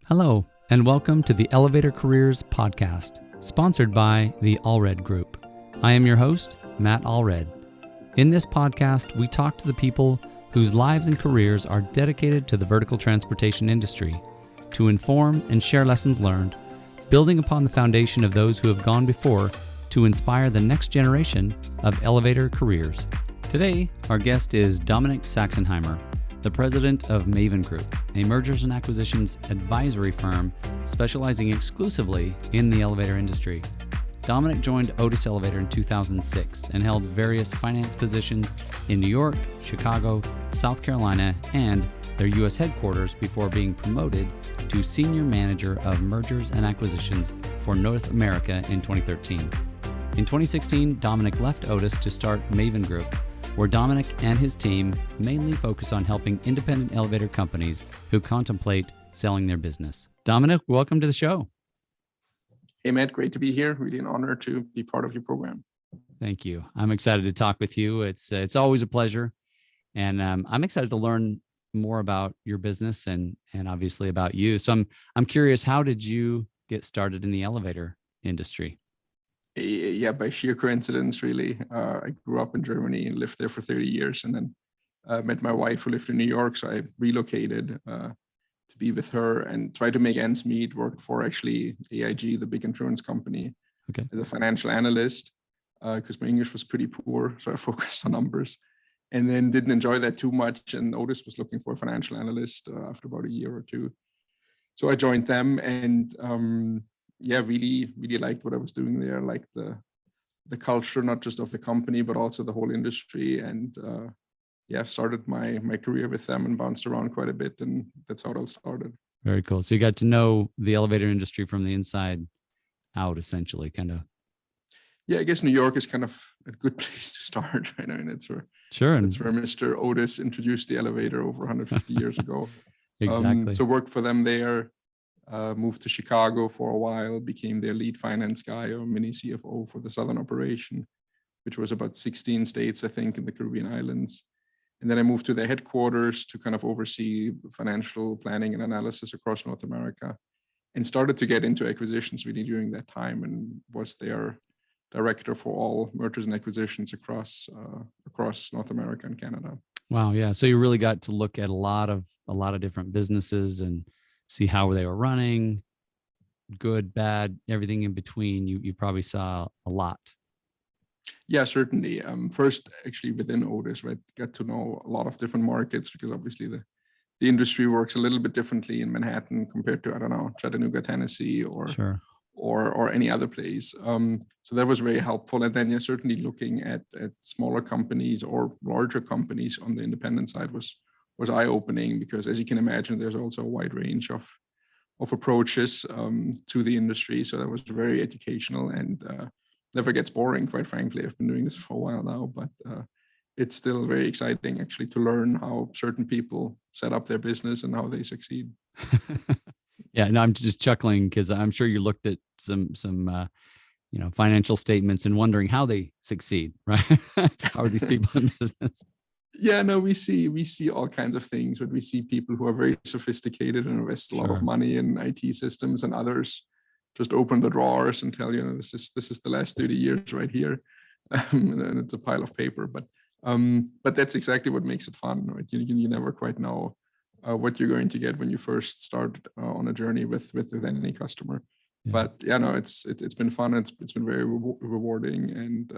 Hello, and welcome to the Elevator Careers Podcast, sponsored by the Allred Group. I am your host, Matt Allred. In this podcast, we talk to the people whose lives and careers are dedicated to the vertical transportation industry to inform and share lessons learned, building upon the foundation of those who have gone before to inspire the next generation of elevator careers. Today, our guest is Dominik Sachsenheimer, the president of Maven Group, a mergers and acquisitions advisory firm specializing exclusively in the elevator industry. Dominik joined Otis Elevator in 2006 and held various finance positions in New York, Chicago, South Carolina, and their U.S. headquarters before being promoted to Senior Manager of Mergers and Acquisitions for North America in 2013. In 2016, Dominik left Otis to start Maven Group, where Dominik and his team mainly focus on helping independent elevator companies who contemplate selling their business. Dominik, welcome to the show. Hey, Matt, great to be here. Really an honor to be part of your program. Thank you. I'm excited to talk with you. It's always a pleasure. And I'm excited to learn more about your business and obviously about you. So I'm curious, how did you get started in the elevator industry? Yeah, by sheer coincidence, really. I grew up in Germany and lived there for 30 years, and then met my wife who lived in New York. So I relocated to be with her and tried to make ends meet. Worked for actually AIG, the big insurance company, as a financial analyst because my English was pretty poor. So I focused on numbers, and then didn't enjoy that too much. And Otis was looking for a financial analyst after about a year or two. So I joined them, and really liked what I was doing there. Liked the culture, not just of the company, but also the whole industry. And started my career with them and bounced around quite a bit. And that's how it all started. Very cool. So you got to know the elevator industry from the inside out, essentially, kind of. Yeah, I guess New York is kind of a good place to start. Right? I mean, it's where Mr. Otis introduced the elevator over 150 years ago. Exactly. So worked for them there. Moved to Chicago for a while, became their lead finance guy or mini CFO for the Southern operation, which was about 16 states, I think, in the Caribbean islands. And then I moved to their headquarters to kind of oversee financial planning and analysis across North America, and started to get into acquisitions really during that time, and was their director for all mergers and acquisitions across North America and Canada. Wow. Yeah. So you really got to look at a lot of different businesses and see how they were running, good, bad, everything in between. You probably saw a lot. Yeah, certainly. First, actually within Otis, right, got to know a lot of different markets, because obviously the industry works a little bit differently in Manhattan compared to, I don't know, Chattanooga, Tennessee, or any other place. So that was very helpful. And then certainly looking at smaller companies or larger companies on the independent side was eye-opening, because as you can imagine, there's also a wide range of approaches to the industry. So that was very educational and never gets boring, quite frankly. I've been doing this for a while now, but it's still very exciting actually to learn how certain people set up their business and how they succeed. Yeah, no, I'm just chuckling because I'm sure you looked at some financial statements and wondering how they succeed, right? How are these people in business? Yeah, no, we see all kinds of things, but we see people who are very sophisticated and invest a lot of money in IT systems, and others just open the drawers and tell you, this is the last 30 years right here, and it's a pile of paper. But that's exactly what makes it fun, right? You never quite know what you're going to get when you first start on a journey with any customer. Yeah. But yeah, no, it's been fun. It's been very rewarding, and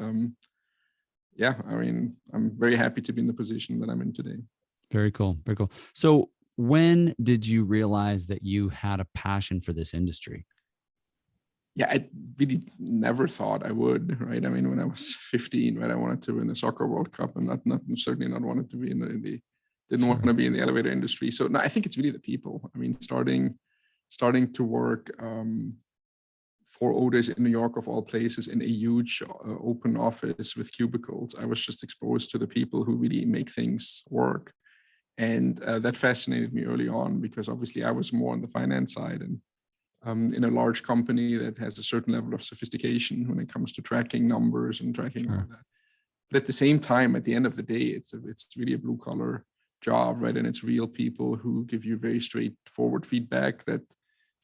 I mean, I'm very happy to be in the position that I'm in today. Very cool. Very cool. So when did you realize that you had a passion for this industry? Yeah, I really never thought I would, right? I mean, when I was 15, right, I wanted to win a soccer World Cup, and certainly not wanted to be didn't want to be in the elevator industry. So no, I think it's really the people. I mean, starting to work for Otis in New York, of all places, in a huge open office with cubicles, I was just exposed to the people who really make things work. And that fascinated me early on, because obviously I was more on the finance side, and in a large company that has a certain level of sophistication when it comes to tracking numbers and tracking all of that. But at the same time, at the end of the day, it's really a blue collar job, right? And it's real people who give you very straightforward feedback that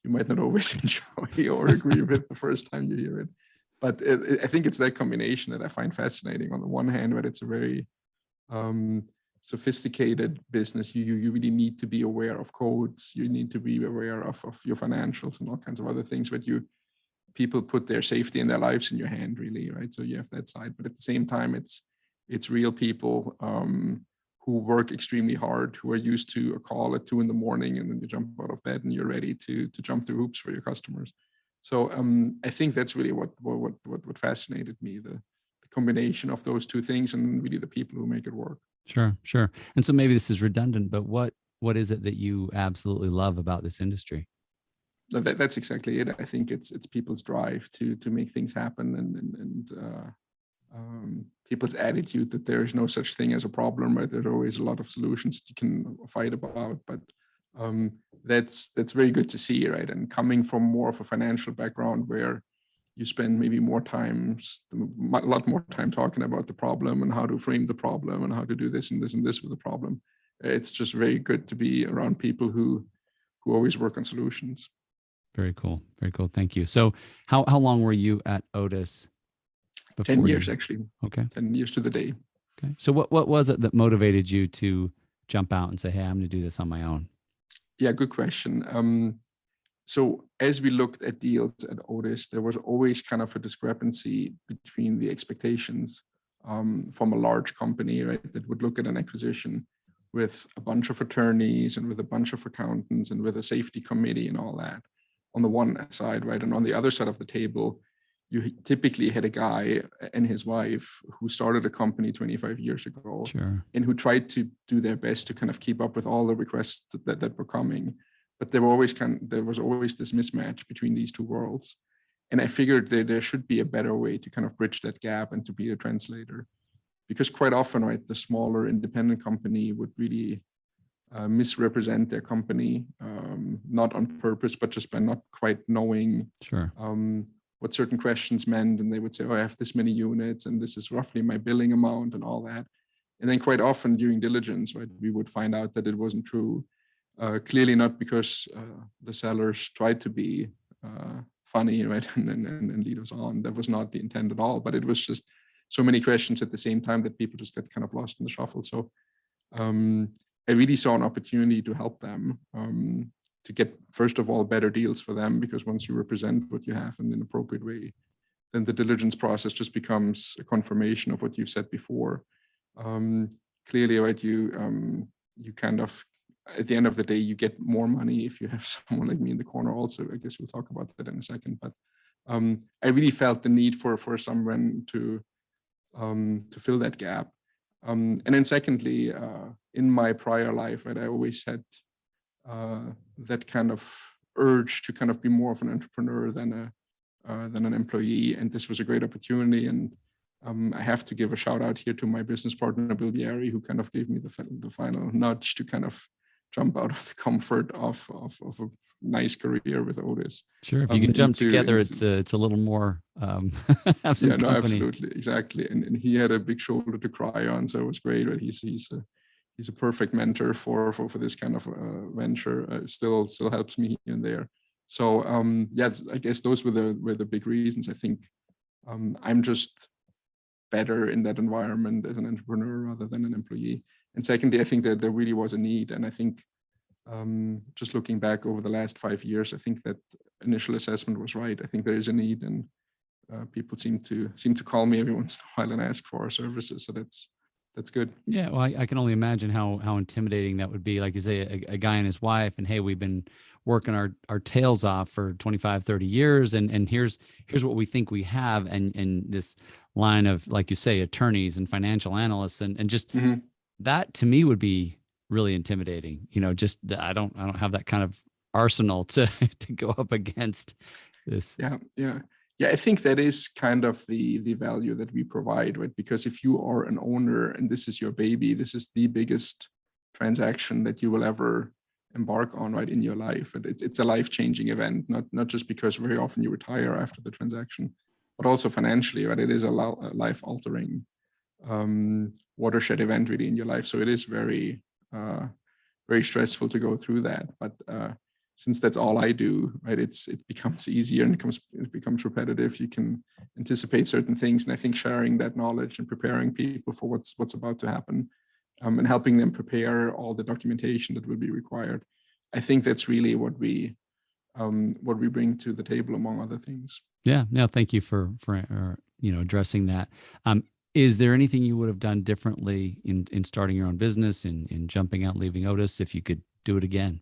you might not always enjoy or agree with the first time you hear it. But I think it's that combination that I find fascinating. On the one hand, but it's a very sophisticated business. You really need to be aware of codes. You need to be aware of your financials and all kinds of other things. But people put their safety and their lives in your hand, really, right? So you have that side. But at the same time, it's real people who work extremely hard, who are used to a call at 2 a.m, and then you jump out of bed and you're ready to jump through hoops for your customers. So I think that's really what fascinated me, the combination of those two things and really the people who make it work. Sure. And so maybe this is redundant, but what is it that you absolutely love about this industry? That's exactly it. I think it's people's drive to make things happen and people's attitude that there is no such thing as a problem, right? There's always a lot of solutions that you can fight about, but that's very good to see, right? And coming from more of a financial background where you spend maybe a lot more time talking about the problem and how to frame the problem and how to do this and this and this with the problem. It's just very good to be around people who always work on solutions. Very cool. Thank you. So how long were you at Otis? 10 years, actually. Okay. 10 years to the day. Okay. So what was it that motivated you to jump out and say, hey, I'm going to do this on my own? Yeah, good question. So as we looked at deals at Otis, there was always kind of a discrepancy between the expectations from a large company, right, that would look at an acquisition with a bunch of attorneys and with a bunch of accountants and with a safety committee and all that on the one side, right? And on the other side of the table, you typically had a guy and his wife who started a company 25 years ago. Sure. And who tried to do their best to kind of keep up with all the requests that were coming. But there was always this mismatch between these two worlds. And I figured that there should be a better way to kind of bridge that gap and to be a translator. Because quite often, right, the smaller independent company would really misrepresent their company, not on purpose, but just by not quite knowing Sure. What certain questions meant. And they would say, oh, I have this many units and this is roughly my billing amount and all that. And then quite often during diligence, right, we would find out that it wasn't true. Clearly not because the sellers tried to be funny, right, and lead us on. That was not the intent at all, but it was just so many questions at the same time that people just got kind of lost in the shuffle. So I really saw an opportunity to help them to get, first of all, better deals for them, because once you represent what you have in an appropriate way, then the diligence process just becomes a confirmation of what you've said before. Clearly, right, you kind of, at the end of the day, you get more money if you have someone like me in the corner also. I guess we'll talk about that in a second. But I really felt the need for someone to fill that gap. And then secondly, in my prior life, right, I always had that kind of urge to kind of be more of an entrepreneur than an employee. And this was a great opportunity. And I have to give a shout out here to my business partner, Bill Vieri, who kind of gave me the final nudge to kind of jump out of the comfort of a nice career with Otis. Sure, if you can jump together, it's a little more have some company. No, absolutely, exactly. And he had a big shoulder to cry on, so it was great. Right? He's a perfect mentor for this kind of venture. Still helps me here and there. So I guess those were the big reasons. I think I'm just better in that environment as an entrepreneur rather than an employee. And secondly, I think that there really was a need. And I think just looking back over the last 5 years, I think that initial assessment was right. I think there is a need, and people seem to call me every once in a while and ask for our services. So that's good. Yeah, well, I can only imagine how intimidating that would be. Like you say, a guy and his wife, and hey, we've been working our tails off for 25, 30 years, and here's what we think we have, and this line of, like you say, attorneys and financial analysts, and just that to me would be really intimidating. Just I don't have that kind of arsenal to go up against this. Yeah, I think that is kind of the value that we provide, right? Because if you are an owner and this is your baby, this is the biggest transaction that you will ever embark on, right, in your life. And it's a life-changing event, not just because very often you retire after the transaction, but also financially, right? It is a life-altering watershed event really in your life. So it is very, very stressful to go through that. But since that's all I do, right, it becomes easier and it becomes repetitive. You can anticipate certain things, and I think sharing that knowledge and preparing people for what's about to happen, and helping them prepare all the documentation that will be required, I think that's really what we bring to the table, among other things. Yeah, no, thank you for addressing that. Is there anything you would have done differently in starting your own business, in jumping out, leaving Otis, if you could do it again?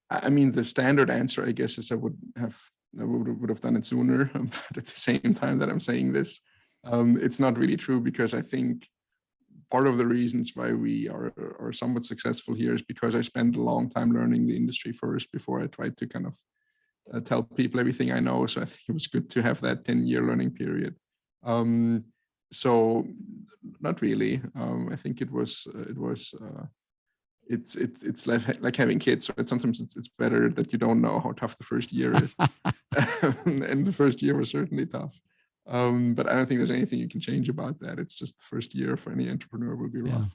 I mean, the standard answer, I guess, is I would have done it sooner. But at the same time that I'm saying this, it's not really true, because I think part of the reasons why we are somewhat successful here is because I spent a long time learning the industry first before I tried to kind of tell people everything I know. So I think it was good to have that 10-year learning period. So not really. I think it's like having kids. Right? Sometimes it's better that you don't know how tough the first year is. And the first year was certainly tough. But I don't think there's anything you can change about that. It's just the first year for any entrepreneur will be rough.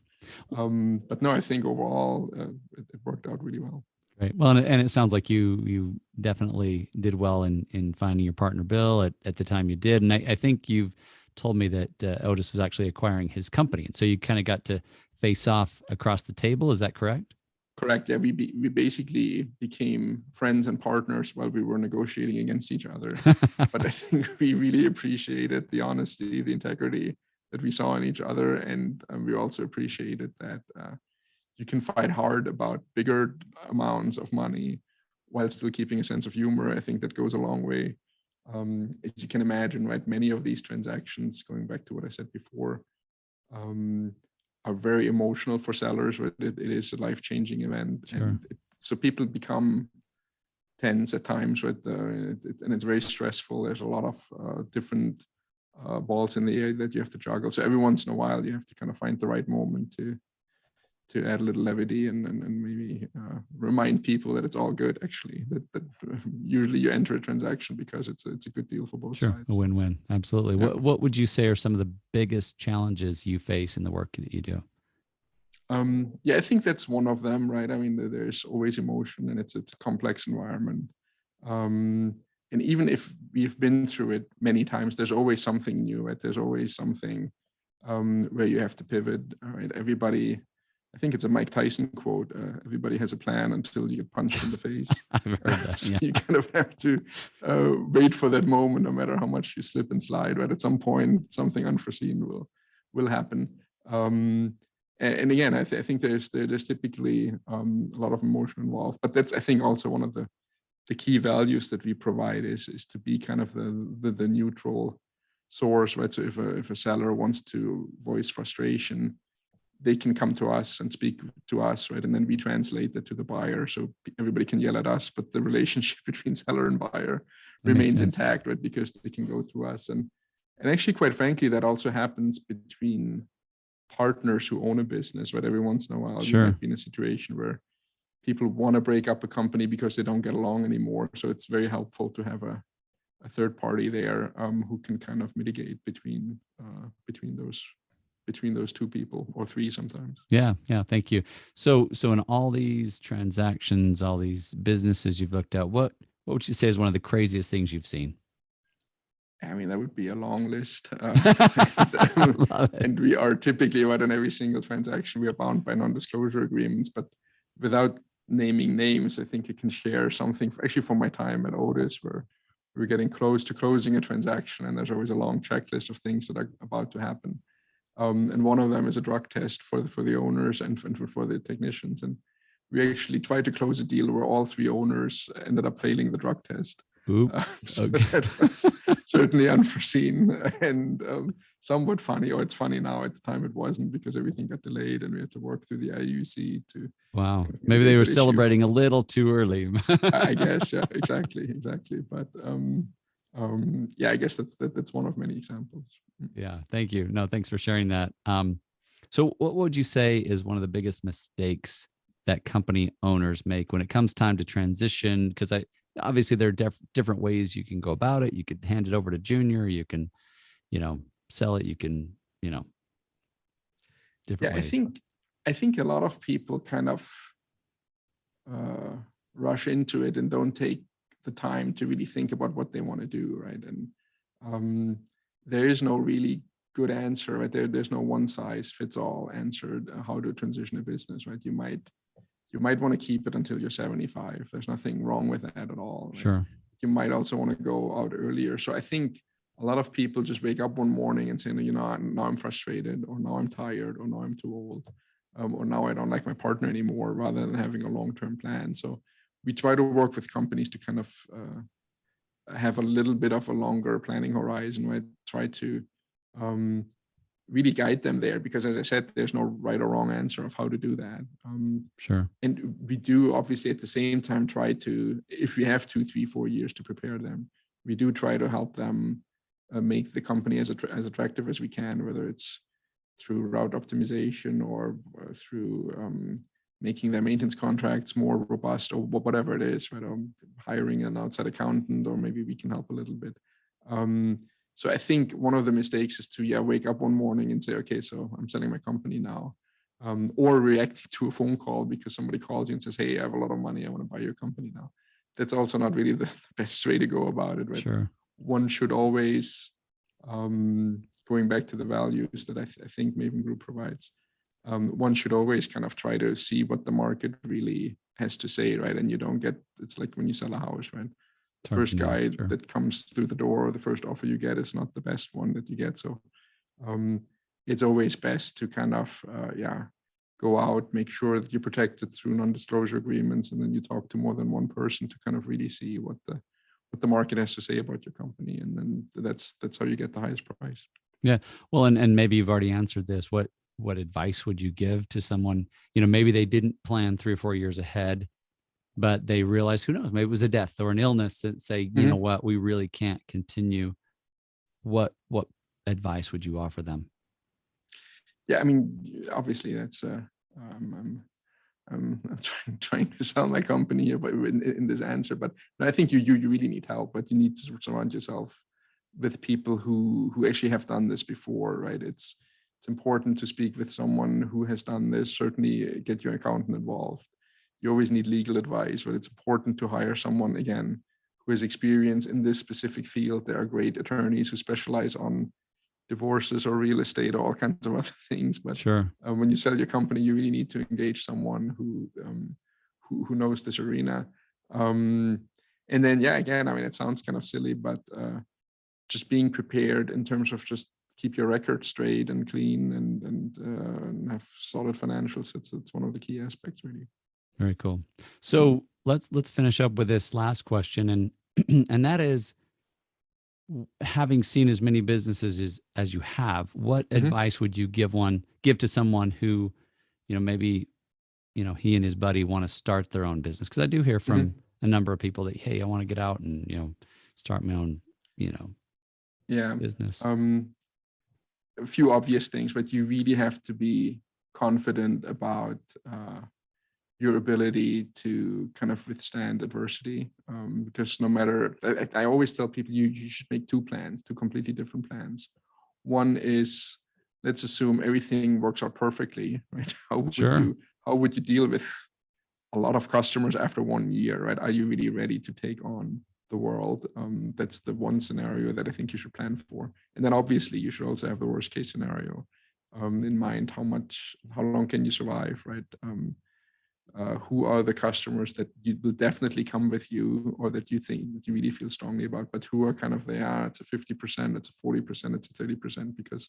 Yeah. But no, I think overall it worked out really well. Right. Well, and it sounds like you definitely did well in finding your partner, Bill, at the time you did. And I think you've told me that Otis was actually acquiring his company. And so you kind of got to face off across the table. Is that correct? Correct. Yeah, we basically became friends and partners while we were negotiating against each other. But I think we really appreciated the honesty, the integrity that we saw in each other. And we also appreciated that you can fight hard about bigger amounts of money while still keeping a sense of humor. I think that goes a long way. As you can imagine, right, many of these transactions, going back to what I said before, are very emotional for sellers. Right? It is a life-changing event. Sure. And so people become tense at times, right? And it's very stressful. There's a lot of different balls in the air that you have to juggle. So every once in a while, you have to kind of find the right moment to add a little levity and maybe remind people that it's all good, actually, that usually you enter a transaction because it's a good deal for both sides. A win-win. Absolutely. Yeah. What would you say are some of the biggest challenges you face in the work that you do? Yeah, I think that's one of them, right? I mean, there's always emotion, and it's a complex environment. And even if we've been through it many times, there's always something new, right? There's always something where you have to pivot, right? Everybody, I think it's a Mike Tyson quote, everybody has a plan until you get punched in the face. I've heard that, So yeah. you kind of have to wait for that moment, no matter how much you slip and slide, right? At some point, something unforeseen will happen. And again, I think there's typically a lot of emotion involved, but that's, I think, also one of the key values that we provide is to be kind of the neutral source, right? So if a seller wants to voice frustration, they can come to us and speak to us, right? And then we translate that to the buyer. So everybody can yell at us, but the relationship between seller and buyer remains intact, right? Because they can go through us. And actually, quite frankly, that also happens between partners who own a business, right? Every once in a while, you might be in a situation where people want to break up a company because they don't get along anymore. So it's very helpful to have a third party there who can kind of mitigate between those two people, or three sometimes. Yeah. Thank you. So in all these transactions, all these businesses you've looked at, what would you say is one of the craziest things you've seen? I mean, that would be a long list. And we are typically, right, on every single transaction, we are bound by non-disclosure agreements, but without naming names, I think I can share something actually from my time at Otis, where we're getting close to closing a transaction, and there's always a long checklist of things that are about to happen. And one of them is a drug test for the owners and for the technicians. And we actually tried to close a deal where all three owners ended up failing the drug test. So that was certainly unforeseen and somewhat funny, or it's funny now. At the time it wasn't, because everything got delayed and we had to work through the IUC to. Wow. Maybe they were celebrating a little too early. I guess. Yeah, exactly. But yeah, I guess that's one of many examples. Yeah. Thank you. No, thanks for sharing that. So what would you say is one of the biggest mistakes that company owners make when it comes time to transition? Because obviously there are different ways you can go about it. You could hand it over to junior, you can, sell it, you can, different ways. I think a lot of people kind of rush into it and don't take the time to really think about what they want to do, right? And there is no really good answer, right? There's no one size fits all answer how to transition a business, right? You might want to keep it until you're 75. There's nothing wrong with that at all. Right? Sure. You might also want to go out earlier. So I think a lot of people just wake up one morning and say, now I'm frustrated, or now I'm tired, or now I'm too old, or now I don't like my partner anymore, rather than having a long-term plan. So we try to work with companies to kind of have a little bit of a longer planning horizon, right? Try to really guide them there, because as I said, there's no right or wrong answer of how to do that. Sure. And we do obviously at the same time try to, if we have 2, 3, 4 years to prepare them, we do try to help them make the company as attractive as we can, whether it's through route optimization or through making their maintenance contracts more robust, or whatever it is, right? Hiring an outside accountant, or maybe we can help a little bit. So I think one of the mistakes is to wake up one morning and say, okay, so I'm selling my company now, or react to a phone call because somebody calls you and says, hey, I have a lot of money, I want to buy your company now. That's also not really the best way to go about it, right? Sure. One should always, going back to the values that I think Maven Group provides, one should always kind of try to see what the market really has to say, right? And you don't get, it's like when you sell a house, right? The first guy that comes through the door, or the first offer you get, is not the best one that you get. So it's always best to kind of, go out, make sure that you're protected through non-disclosure agreements, and then you talk to more than one person to kind of really see what the market has to say about your company, and then that's how you get the highest price. Yeah. Well, and maybe you've already answered this. What advice would you give to someone, maybe they didn't plan 3 or 4 years ahead, but they realize, who knows, maybe it was a death or an illness that say, you know what, we really can't continue. What advice would you offer them? Yeah, I mean, obviously that's I'm trying to sell my company here, but in this answer, but I think you really need help, but you need to surround yourself with people who actually have done this before, right? It's important to speak with someone who has done this. Certainly get your accountant involved. You always need legal advice, but it's important to hire someone, again, who has experience in this specific field. There are great attorneys who specialize on divorces or real estate or all kinds of other things. But sure, when you sell your company, you really need to engage someone who knows this arena. And then, again, I mean, it sounds kind of silly, but just being prepared in terms of just keep your record straight and clean and have solid financials. It's one of the key aspects, really. Very cool. So let's finish up with this last question, and and that is, having seen as many businesses as you have, what advice would you give to someone who, maybe, he and his buddy want to start their own business? Because I do hear from a number of people that, hey, I want to get out and, start my own, business. A few obvious things, but you really have to be confident about your ability to kind of withstand adversity, because no matter, I always tell people you should make two completely different plans. One is, let's assume everything works out perfectly, right? How would you deal with a lot of customers after 1 year, right? Are you really ready to take on the world? That's the one scenario that I think you should plan for. And then obviously you should also have the worst case scenario in mind. How long can you survive, right? Who are the customers that will definitely come with you, or that you think that you really feel strongly about, but who are kind of it's a 50%, it's a 40%, it's a 30%, because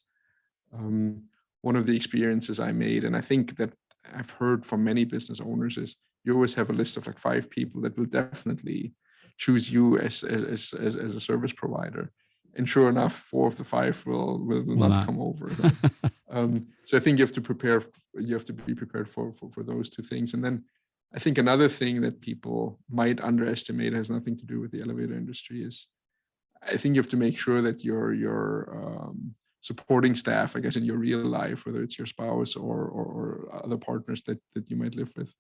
one of the experiences I made, and I think that I've heard from many business owners, is you always have a list of like 5 people that will definitely choose you as a service provider. And sure enough, 4 of the 5 will not come over. So I think you have to be prepared for those 2 things. And then I think another thing that people might underestimate, has nothing to do with the elevator industry, is I think you have to make sure that your supporting staff, I guess, in your real life, whether it's your spouse or other partners that you might live with,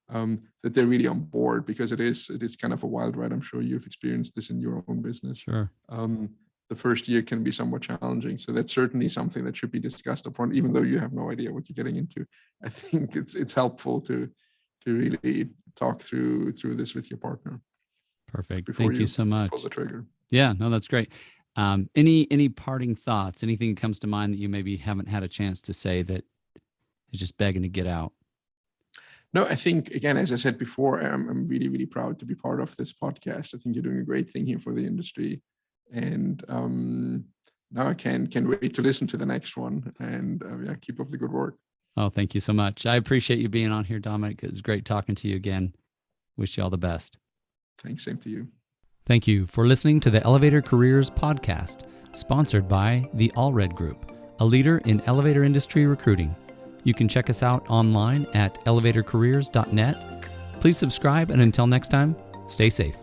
that they're really on board, because it is kind of a wild ride. I'm sure you've experienced this in your own business. Sure. The first year can be somewhat challenging. So that's certainly something that should be discussed upfront, even though you have no idea what you're getting into. I think it's helpful to really talk through this with your partner. Perfect. Before Thank you so much. pull the trigger. Yeah, no, that's great. Any parting thoughts? Anything that comes to mind that you maybe haven't had a chance to say that is just begging to get out? No, I think, again, as I said before, I'm really, really proud to be part of this podcast. I think you're doing a great thing here for the industry. And now I can't wait to listen to the next one, and keep up the good work. Oh, thank you so much. I appreciate you being on here, Dominik. It was great talking to you again. Wish you all the best. Thanks, same to you. Thank you for listening to the Elevator Careers podcast, sponsored by the Allred Group, a leader in elevator industry recruiting. You can check us out online at elevatorcareers.net. Please subscribe, and until next time, stay safe.